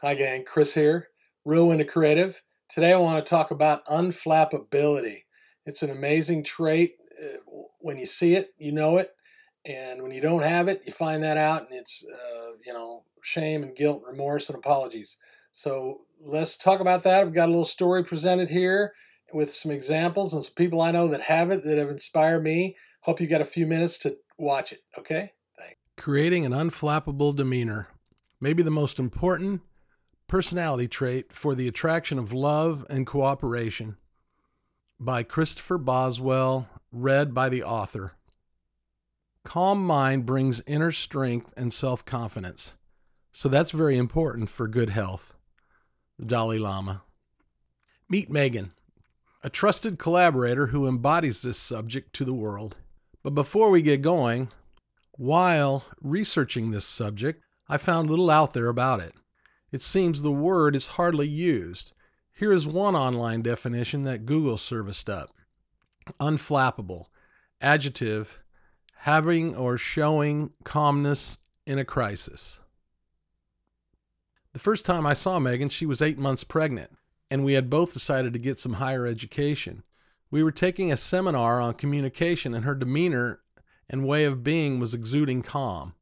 Hi gang, Chris here, Real Window Creative. Today I want to talk about unflappability. It's an amazing trait. When you see it, you know it. And when you don't have it, you find that out and it's, shame and guilt, remorse and apologies. So let's talk about that. I've got a little story presented here with some examples and some people I know that have it that have inspired me. Hope you got a few minutes to watch it, okay? Thanks. Creating an unflappable demeanor. Maybe the most important personality trait for the attraction of love and cooperation. By Christopher Boswell, read by the author. Calm mind brings inner strength and self-confidence. So that's very important for good health. Dalai Lama. Meet Megan, a trusted collaborator who embodies this subject to the world. But before we get going, while researching this subject, I found little out there about it. It seems the word is hardly used. Here is one online definition that Google serviced up. Unflappable, adjective, having or showing calmness in a crisis. The first time I saw Megan, she was 8 months pregnant, and we had both decided to get some higher education. We were taking a seminar on communication, and her demeanor and way of being was exuding calm.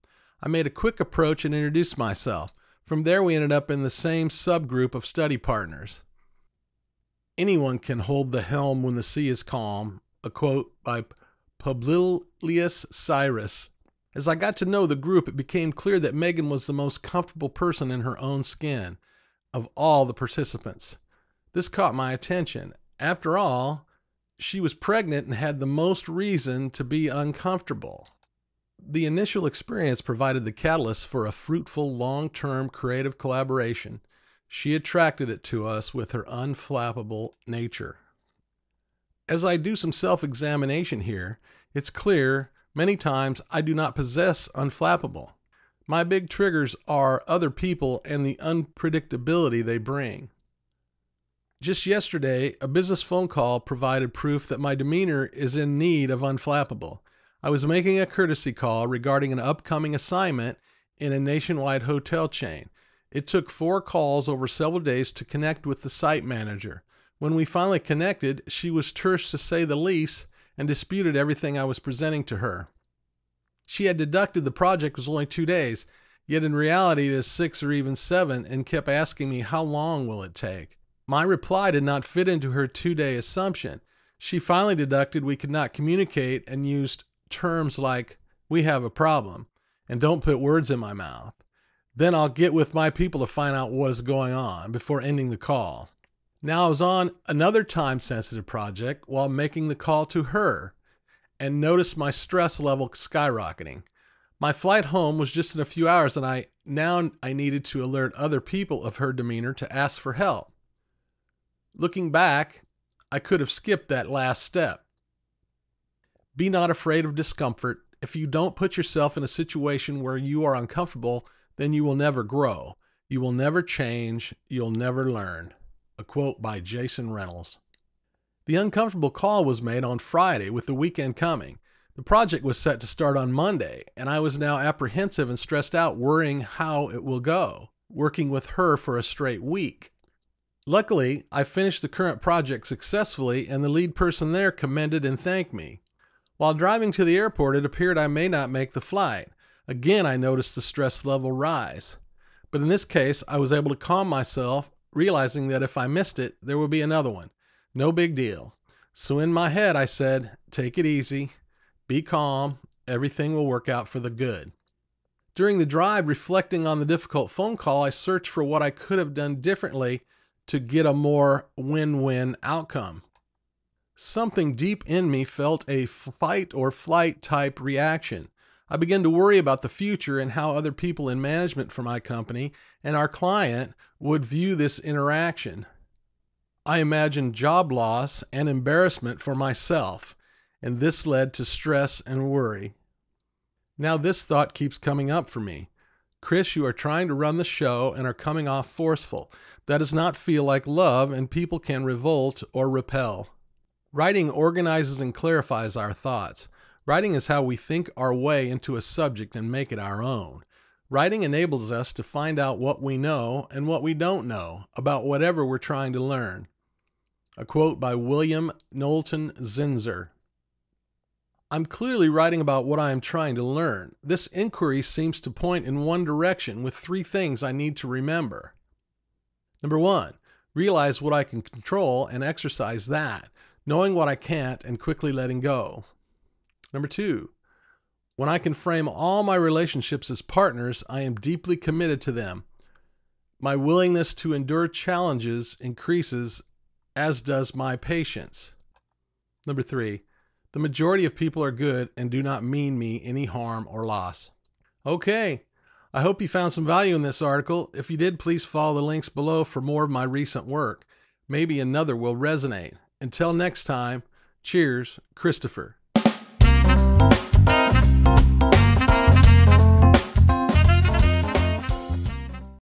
I made a quick approach and introduced myself. From there, we ended up in the same subgroup of study partners. Anyone can hold the helm when the sea is calm, a quote by Publilius Cyrus. As I got to know the group, it became clear that Megan was the most comfortable person in her own skin of all the participants. This caught my attention. After all, she was pregnant and had the most reason to be uncomfortable. The initial experience provided the catalyst for a fruitful, long-term creative collaboration. She attracted it to us with her unflappable nature. As I do some self-examination here, it's clear many times I do not possess unflappable. My big triggers are other people and the unpredictability they bring. Just yesterday, a business phone call provided proof that my demeanor is in need of unflappable. I was making a courtesy call regarding an upcoming assignment in a nationwide hotel chain. It took 4 calls over several days to connect with the site manager. When we finally connected, she was terse to say the least and disputed everything I was presenting to her. She had deducted the project was only 2 days, yet in reality it is 6 or even 7, and kept asking me how long will it take. My reply did not fit into her 2-day assumption. She finally deducted we could not communicate and used terms like, "We have a problem," and "Don't put words in my mouth. Then I'll get with my people to find out what is going on," before ending the call. Now I was on another time-sensitive project while making the call to her and noticed my stress level skyrocketing. My flight home was just in a few hours, and I needed to alert other people of her demeanor to ask for help. Looking back, I could have skipped that last step. Be not afraid of discomfort. If you don't put yourself in a situation where you are uncomfortable, then you will never grow. You will never change. You'll never learn. A quote by Jason Reynolds. The uncomfortable call was made on Friday with the weekend coming. The project was set to start on Monday, and I was now apprehensive and stressed out, worrying how it will go, working with her for a straight week. Luckily, I finished the current project successfully, and the lead person there commended and thanked me. While driving to the airport, it appeared I may not make the flight. Again, I noticed the stress level rise. But in this case, I was able to calm myself, realizing that if I missed it, there would be another one. No big deal. So in my head, I said, take it easy, be calm, everything will work out for the good. During the drive, reflecting on the difficult phone call, I searched for what I could have done differently to get a more win-win outcome. Something deep in me felt a fight or flight type reaction. I began to worry about the future and how other people in management for my company and our client would view this interaction. I imagined job loss and embarrassment for myself, and this led to stress and worry. Now this thought keeps coming up for me. Chris, you are trying to run the show and are coming off forceful. That does not feel like love, and people can revolt or repel. Writing organizes and clarifies our thoughts. Writing is how we think our way into a subject and make it our own. Writing enables us to find out what we know and what we don't know about whatever we're trying to learn. A quote by William Knowlton Zinser. I'm clearly writing about what I am trying to learn. This inquiry seems to point in one direction with 3 things I need to remember. Number 1, realize what I can control and exercise that, knowing what I can't and quickly letting go. Number 2, when I can frame all my relationships as partners, I am deeply committed to them. My willingness to endure challenges increases, as does my patience. Number 3, the majority of people are good and do not mean me any harm or loss. Okay, I hope you found some value in this article. If you did, please follow the links below for more of my recent work. Maybe another will resonate. Until next time, cheers, Christopher.